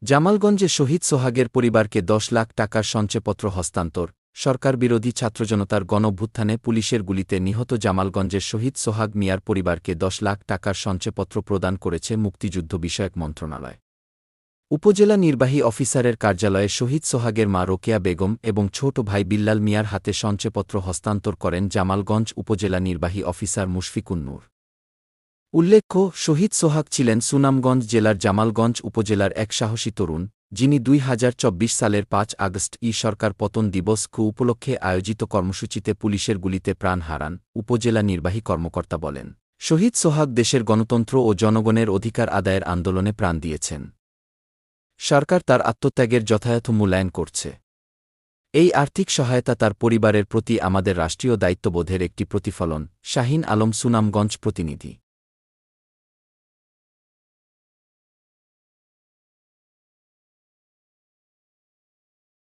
জামালগঞ্জে শহীদ সোহাগের পরিবারকে ১০ লাখ টাকার সঞ্চয়পত্র হস্তান্তর। সরকারবিরোধী ছাত্রজনতার গণঅভ্যুত্থানে পুলিশের গুলিতে নিহত জামালগঞ্জের শহীদ সোহাগ মিয়ার পরিবারকে ১০ লাখ টাকার সঞ্চয়পত্র প্রদান করেছে মুক্তিযুদ্ধ বিষয়ক মন্ত্রণালয়। উপজেলা নির্বাহী অফিসারের কার্যালয়ে শহীদ সোহাগের মা রোকেয়া বেগম এবং ছোট ভাই বিল্লাল মিয়ার হাতে সঞ্চয়পত্র হস্তান্তর করেন জামালগঞ্জ উপজেলা নির্বাহী অফিসার মুশফিকুন নূর। উল্লেখ্য, শহীদ সোহাগ ছিলেন সুনামগঞ্জ জেলার জামালগঞ্জ উপজেলার এক সাহসী তরুণ, যিনি ২০২৪ সালের ৫ আগস্ট সরকার পতন দিবস উপলক্ষে আয়োজিত কর্মসূচিতে পুলিশের গুলিতে প্রাণ হারান। উপজেলা নির্বাহী কর্মকর্তা বলেন, শহীদ সোহাগ দেশের গণতন্ত্র ও জনগণের অধিকার আদায়ের আন্দোলনে প্রাণ দিয়েছেন। সরকার তার আত্মত্যাগের যথাযথ মূল্যায়ন করছে। এই আর্থিক সহায়তা তার পরিবারের প্রতি আমাদের রাষ্ট্রীয় দায়িত্ববোধের একটি প্রতিফলন। শাহীন আলম, সুনামগঞ্জ প্রতিনিধি।